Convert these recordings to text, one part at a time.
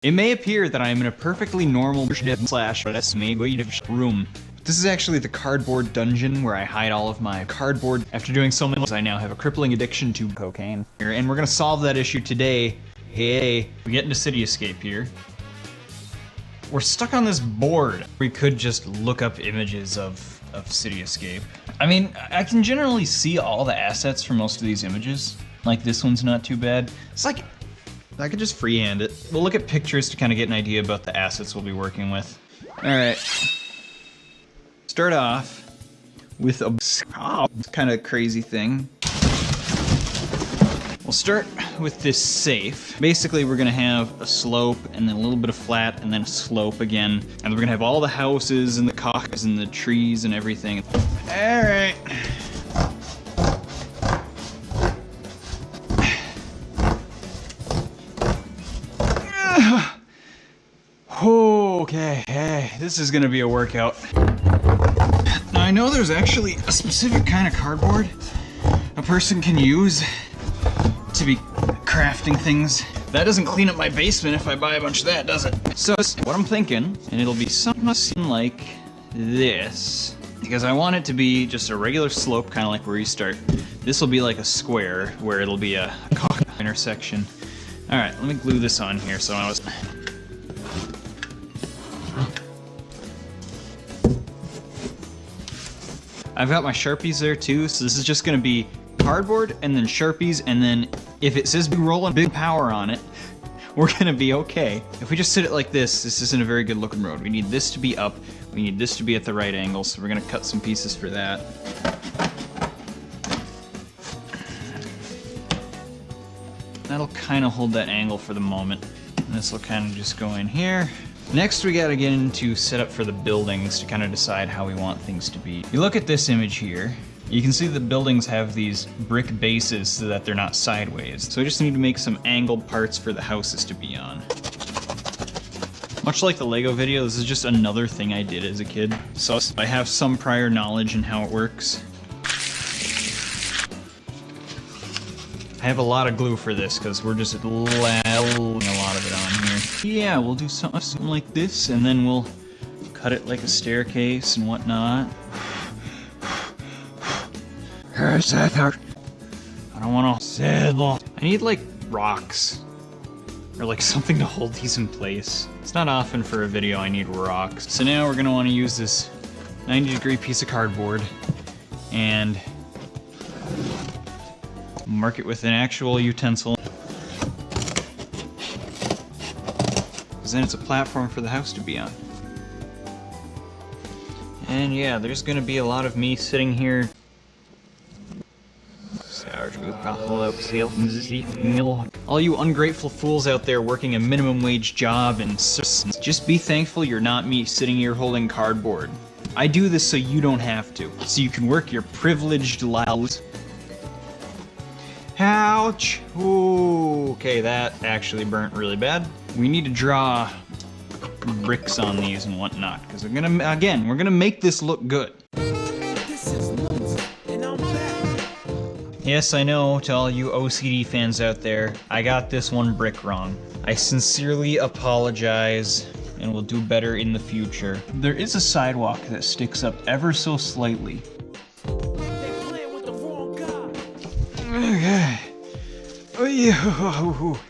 It may appear that I am in a perfectly normal room. This is actually the cardboard dungeon where I hide all of my cardboard. After doing so many, I now have a crippling addiction to cocaine. And we're gonna solve that issue today. Hey, we get into City Escape here. We're stuck on this board. We could just look up images of City Escape. I mean, I can generally see all the assets from most of these images. Like this one's not too bad. It's like, I could just freehand it. We'll look at pictures to kind of get an idea about the assets we'll be working with. All right. Start off with a kind of crazy thing. We'll start with this safe. Basically, we're gonna have a slope and then a little bit of flat and then a slope again. And we're gonna have all the houses and the cocks and the trees and everything. All right. Okay, hey, this is gonna be a workout. Now I know there's actually a specific kind of cardboard a person can use to be crafting things. That doesn't clean up my basement if I buy a bunch of that, does it? So what I'm thinking, and it'll be something like this, because I want it to be just a regular slope, kind of like where you start. This will be like a square where it'll be a intersection. All right, let me glue this on here so I was. I've got my Sharpies there too, so this is just gonna be cardboard and then Sharpies, and then if it says big rolling big power on it, we're gonna be okay. If we just sit it like this isn't a very good looking road. We need this to be up, we need this to be at the right angle, so we're gonna cut some pieces for that. That'll kind of hold that angle for the moment. And this will kind of just go in here. Next, we gotta get into setup for the buildings to kind of decide how we want things to be. You look at this image here, you can see the buildings have these brick bases so that they're not sideways. So I just need to make some angled parts for the houses to be on. Much like the Lego video, this is just another thing I did as a kid. So I have some prior knowledge in how it works. I have a lot of glue for this because we're just layering a lot of it on here. Yeah, we'll do something like this, and then we'll cut it like a staircase and whatnot. I don't want to settle. I need like rocks or like something to hold these in place. It's not often for a video I need rocks. So now we're gonna want to use this 90-degree piece of cardboard and mark it with an actual utensil. Because then it's a platform for the house to be on. And yeah, there's gonna be a lot of me sitting here. All you ungrateful fools out there working a minimum wage job, and just be thankful you're not me sitting here holding cardboard. I do this so you don't have to, so you can work your privileged lives. Ouch! Ooh, okay, that actually burnt really bad. We need to draw bricks on these and whatnot, because we're gonna make this look good. Yes, I know, to all you OCD fans out there, I got this one brick wrong. I sincerely apologize, and will do better in the future. There is a sidewalk that sticks up ever so slightly. Okay. Oh,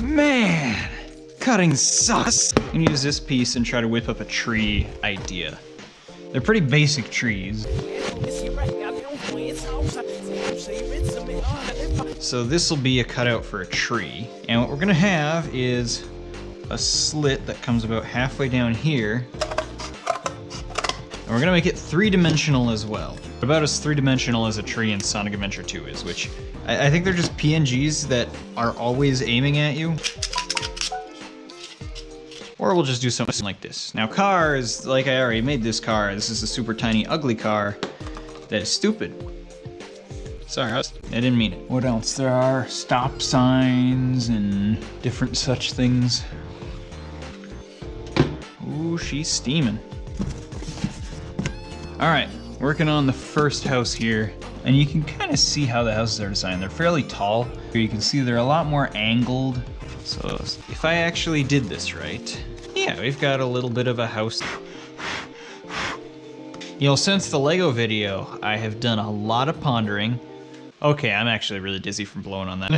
man, cutting sucks. I'm gonna use this piece and try to whip up a tree idea. They're pretty basic trees. So this will be a cutout for a tree. And what we're gonna have is a slit that comes about halfway down here. And we're gonna make it three-dimensional as well. About as three-dimensional as a tree in Sonic Adventure 2 is, which I think they're just PNGs that are always aiming at you. Or we'll just do something like this. Now cars, like I already made this car, this is a super tiny ugly car that is stupid. Sorry, I didn't mean it. What else? There are stop signs and different such things. Ooh, she's steaming. All right, working on the first house here. And you can kind of see how the houses are designed. They're fairly tall. Here you can see they're a lot more angled So if I actually did this right, yeah, we've got a little bit of a house. You know, since the Lego video, I have done a lot of pondering. Okay, I'm actually really dizzy from blowing on that.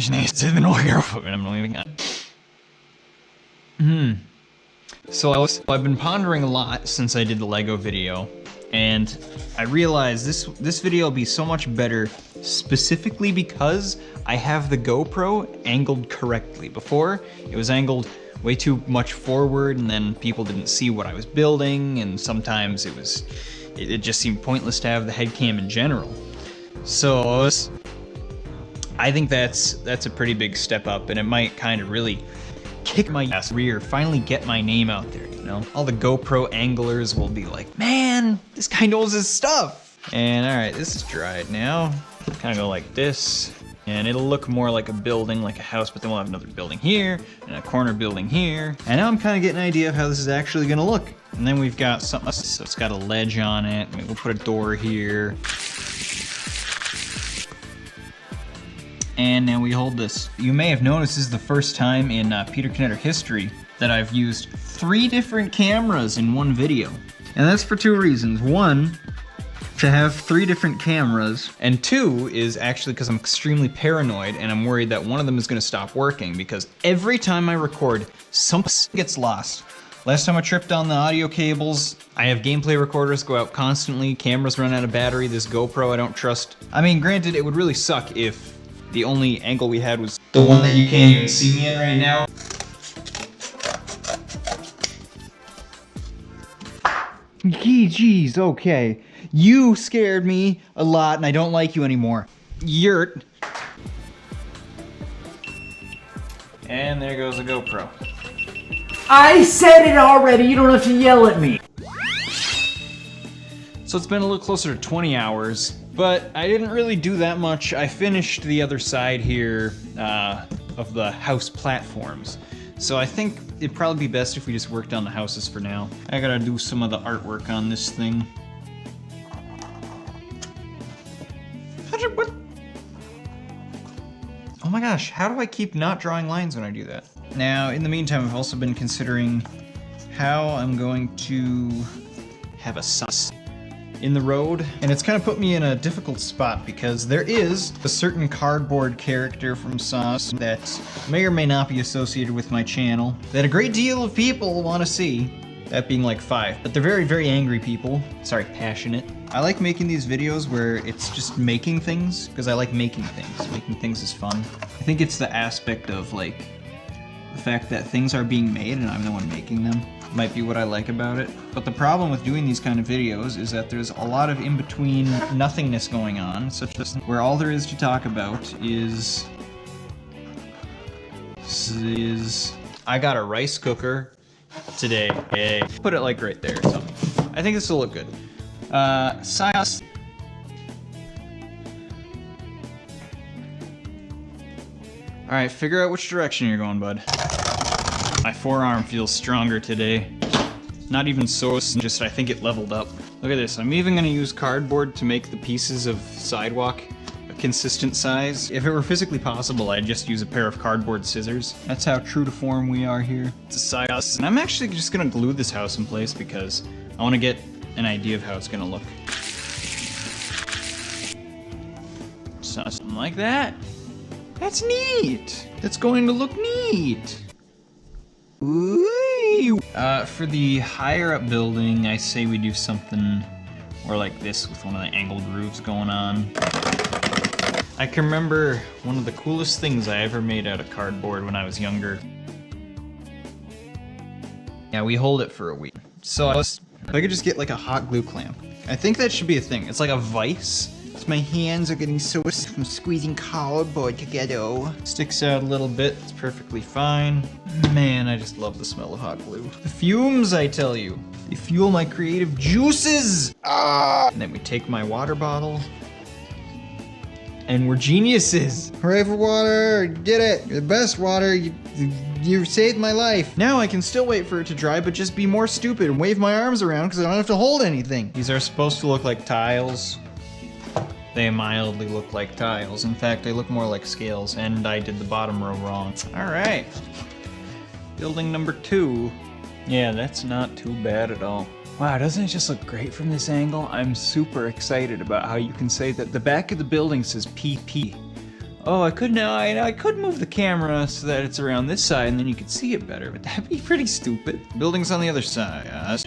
So I've been pondering a lot since I did the Lego video, and I realized this video will be so much better specifically because I have the GoPro angled correctly. Before, it was angled way too much forward, and then people didn't see what I was building, and sometimes it just seemed pointless to have the head cam in general. So I think that's a pretty big step up, and it might kind of really kick my ass rear, finally get my name out there, you know? All the GoPro anglers will be like, man, this guy knows his stuff. And all right, this is dried now. Kind of go like this, and it'll look more like a building, like a house, but then we'll have another building here, and a corner building here. And now I'm kind of getting an idea of how this is actually gonna look. And then we've got something, so it's got a ledge on it. Maybe we'll put a door here. And now we hold this. You may have noticed this is the first time in Peter Knetter history that I've used 3 different cameras in one video. And that's for 2 reasons. 1, to have 3 different cameras. And 2 is actually because I'm extremely paranoid and I'm worried that one of them is gonna stop working, because every time I record, something gets lost. Last time I tripped on the audio cables. I have gameplay recorders go out constantly, cameras run out of battery, this GoPro I don't trust. I mean, granted, it would really suck if the only angle we had was the one that you can't even see me in right now. Jeez, okay. You scared me a lot and I don't like you anymore. Yurt. And there goes the GoPro. I said it already, you don't have to yell at me. So it's been a little closer to 20 hours, but I didn't really do that much. I finished the other side here of the house platforms. So I think it'd probably be best if we just worked on the houses for now. I gotta do some of the artwork on this thing. What? Oh my gosh, how do I keep not drawing lines when I do that? Now, in the meantime, I've also been considering how I'm going to have a SoS in the road, and it's kind of put me in a difficult spot because there is a certain cardboard character from SoS that may or may not be associated with my channel that a great deal of people want to see, that being like 5, but they're very, very angry people. Sorry, passionate. I like making these videos where it's just making things, because I like making things. Making things is fun. I think it's the aspect of like the fact that things are being made and I'm the one making them might be what I like about it. But the problem with doing these kind of videos is that there's a lot of in-between nothingness going on, such as where all there is to talk about is I got a rice cooker today. Hey, put it like right there or something. I think this will look good. SoS. Alright, figure out which direction you're going, bud. My forearm feels stronger today. Not even SoS, just I think it leveled up. Look at this, I'm even gonna use cardboard to make the pieces of sidewalk a consistent size. If it were physically possible, I'd just use a pair of cardboard scissors. That's how true to form we are here. It's a SoS, and I'm actually just gonna glue this house in place because I wanna get an idea of how it's gonna look. Something like that. That's neat! That's going to look neat! Ooh. For the higher up building, I say we do something more like this with one of the angled roofs going on. I can remember one of the coolest things I ever made out of cardboard when I was younger. Yeah, we hold it for a week. So if I could just get like a hot glue clamp. I think that should be a thing. It's like a vise. My hands are getting so from squeezing cardboard together. Sticks out a little bit, it's perfectly fine. Man, I just love the smell of hot glue. The fumes, I tell you, they fuel my creative juices. Ah! And then we take my water bottle, and we're geniuses. Hooray for water, did it. You're the best water, you saved my life. Now I can still wait for it to dry, but just be more stupid and wave my arms around because I don't have to hold anything. These are supposed to look like tiles. They mildly look like tiles. In fact, they look more like scales, and I did the bottom row wrong. All right. Building number 2. Yeah, that's not too bad at all. Wow, doesn't it just look great from this angle? I'm super excited about how you can say that the back of the building says PP. Oh, I could move the camera so that it's around this side and then you could see it better, but that'd be pretty stupid. Building's on the other side. It's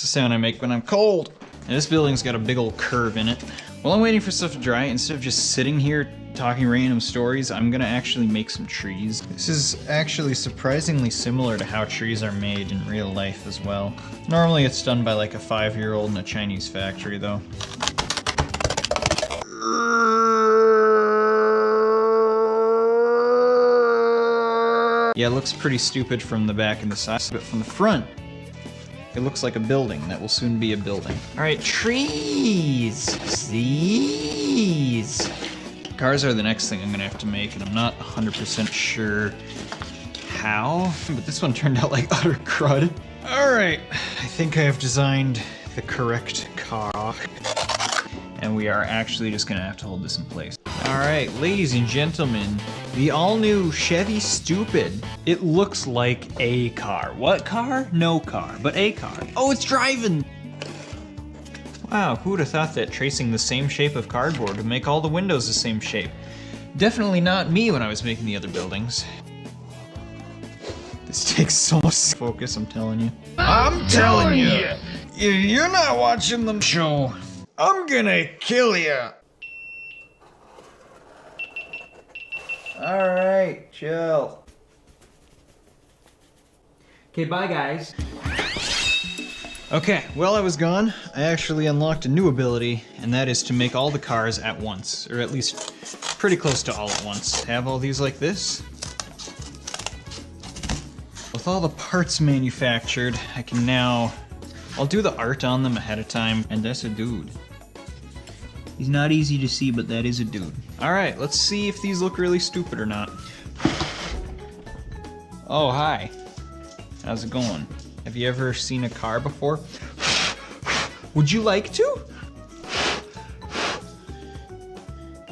the sound I make when I'm cold. And this building's got a big old curve in it. While I'm waiting for stuff to dry, instead of just sitting here talking random stories, I'm gonna actually make some trees. This is actually surprisingly similar to how trees are made in real life as well. Normally it's done by like a 5-year-old in a Chinese factory though. Yeah, it looks pretty stupid from the back and the side, but from the front, it looks like a building that will soon be a building. All right, trees. These. Cars are the next thing I'm gonna have to make, and I'm not 100% sure how, but this one turned out like utter crud. All right, I think I have designed the correct car, and we are actually just gonna have to hold this in place. All right, ladies and gentlemen, the all-new Chevy Stupid. It looks like a car. What car? No car, but a car. Oh, it's driving! Wow, who would have thought that tracing the same shape of cardboard would make all the windows the same shape? Definitely not me when I was making the other buildings. This takes so much focus, I'm telling you. I'm telling you! If you're not watching the show, I'm gonna kill you! Alright, chill. Okay, bye guys. Okay, while I was gone, I actually unlocked a new ability, and that is to make all the cars at once, or at least pretty close to all at once. Have all these like this. With all the parts manufactured, I can now... I'll do the art on them ahead of time, and that's a dude. He's not easy to see, but that is a dude. Alright, let's see if these look really stupid or not. Oh, hi. How's it going? Have you ever seen a car before? Would you like to?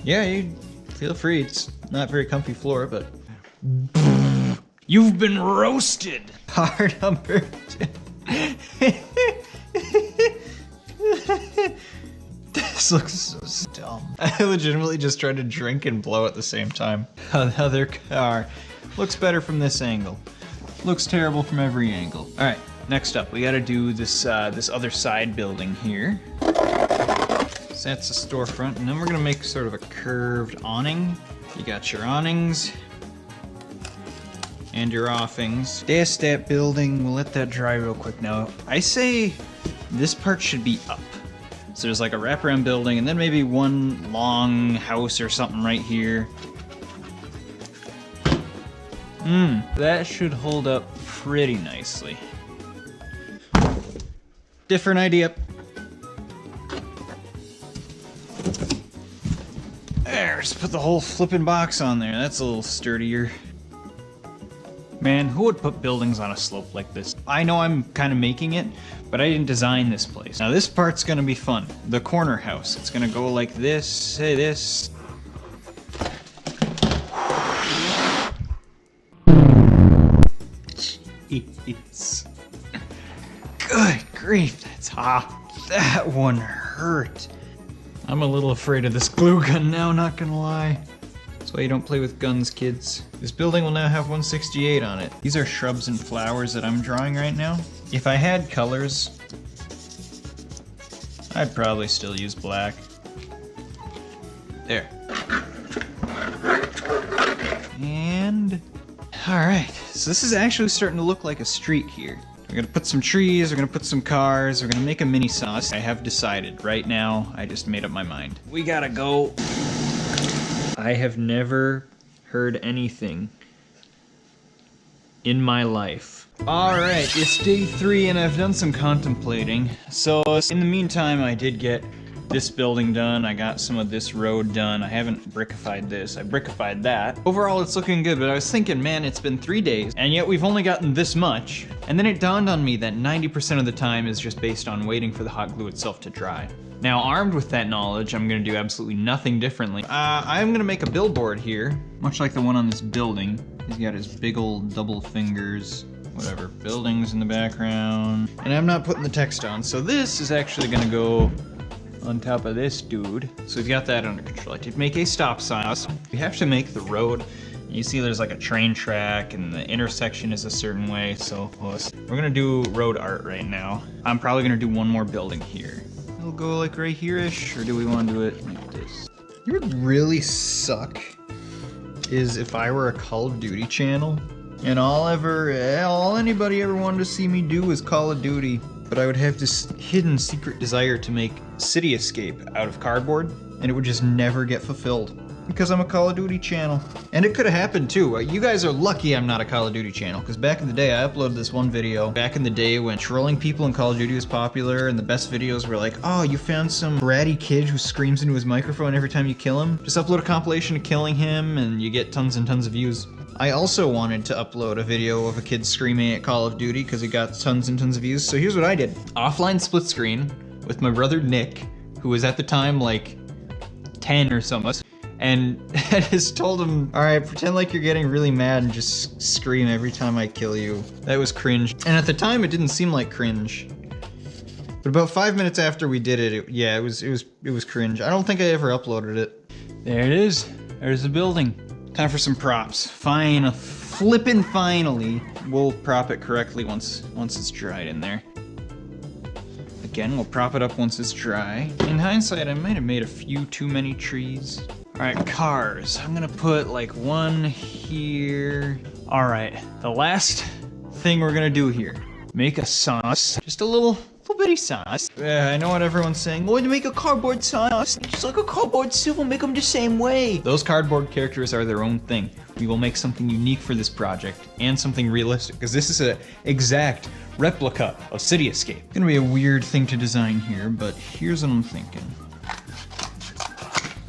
Yeah, you feel free. It's not very comfy floor, but... You've been roasted! Hard number 2. This looks so dumb. I legitimately just tried to drink and blow at the same time. Another car. Looks better from this angle. Looks terrible from every angle. All right, next up, we gotta do this this other side building here. So that's a storefront, and then we're gonna make sort of a curved awning. You got your awnings and your offings. That's that building. We'll let that dry real quick now. I say this part should be up. So there's like a wraparound building, and then maybe one long house or something right here. That should hold up pretty nicely. Different idea. There, just put the whole flipping box on there. That's a little sturdier. Man, who would put buildings on a slope like this? I know I'm kind of making it, but I didn't design this place. Now this part's gonna be fun. The corner house. It's gonna go like this, say this. Jeez. Good grief, that's hot. That one hurt. I'm a little afraid of this glue gun now, not gonna lie. That's why you don't play with guns, kids. This building will now have 168 on it. These are shrubs and flowers that I'm drawing right now. If I had colors, I'd probably still use black. There. And... alright, so this is actually starting to look like a street here. We're gonna put some trees, we're gonna put some cars, we're gonna make a mini SoS. I have decided. Right now, I just made up my mind. We gotta go. I have never heard anything in my life. Alright, it's day 3 and I've done some contemplating. So in the meantime, I did get this building done. I got some of this road done. I haven't brickified this. I brickified that. Overall, it's looking good, but I was thinking, man, it's been 3 days, and yet we've only gotten this much. And then it dawned on me that 90% of the time is just based on waiting for the hot glue itself to dry. Now, armed with that knowledge, I'm gonna do absolutely nothing differently. I'm gonna make a billboard here, much like the one on this building. He's got his big old double fingers, whatever, buildings in the background. And I'm not putting the text on, so this is actually gonna go on top of this dude. So we've got that under control. I did make a stop sign. We have to make the road. You see there's like a train track and the intersection is a certain way, so we're gonna do road art right now. I'm probably gonna do one more building here. It'll go like right here-ish, or do we want to do it like this? You would really suck is if I were a Call of Duty channel and all anybody ever wanted to see me do was Call of Duty, but I would have this hidden secret desire to make City Escape out of cardboard, and it would just never get fulfilled because I'm a Call of Duty channel. And it could have happened too. You guys are lucky I'm not a Call of Duty channel, because back in the day I uploaded this one video back in the day when trolling people in Call of Duty was popular, and the best videos were like, oh, you found some bratty kid who screams into his microphone every time you kill him. Just upload a compilation of killing him and you get tons and tons of views. I also wanted to upload a video of a kid screaming at Call of Duty because it got tons and tons of views, so here's what I did. Offline split screen with my brother Nick, who was at the time like 10 or something, and I just told him, all right, pretend like you're getting really mad and just scream every time I kill you. That was cringe. And at the time it didn't seem like cringe. But about 5 minutes after we did it, yeah, it was cringe. I don't think I ever uploaded it. There it is. There's the building. Time for some props. Flippin' finally. We'll prop it correctly once it's dried in there. Again, we'll prop it up once it's dry. In hindsight, I might have made a few too many trees. All right, cars. I'm gonna put like one here. All right, the last thing we're gonna do here. Make a SoS. Just a little bitty SoS. Yeah, I know what everyone's saying. We're gonna make a cardboard SoS. Just like a cardboard suit, we'll make them the same way. Those cardboard characters are their own thing. We will make something unique for this project and something realistic, because this is an exact replica of City Escape. It's gonna be a weird thing to design here, but here's what I'm thinking.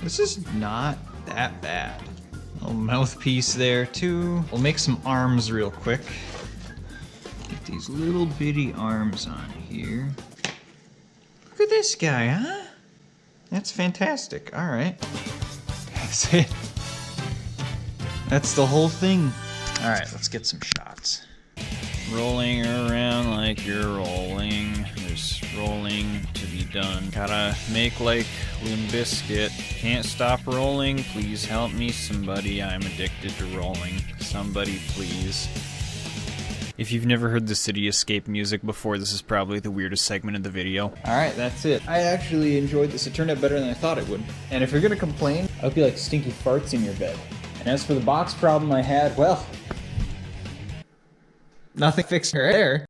This is not that bad. A little mouthpiece there too. We'll make some arms real quick. Get these little bitty arms on here. Look at this guy, huh? That's fantastic. All right. That's it. That's the whole thing. All right, let's get some shots. Rolling around like you're rolling. There's rolling to be done. Gotta make like Limp Bizkit. Can't stop rolling. Please help me, somebody. I'm addicted to rolling. Somebody, please. If you've never heard the City Escape music before, this is probably the weirdest segment of the video. Alright, that's it. I actually enjoyed this. It turned out better than I thought it would. And if you're gonna complain, I hope you like stinky farts in your bed. And as for the box problem I had, well, nothing fixed there.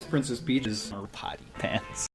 Princess Peach's potty pants.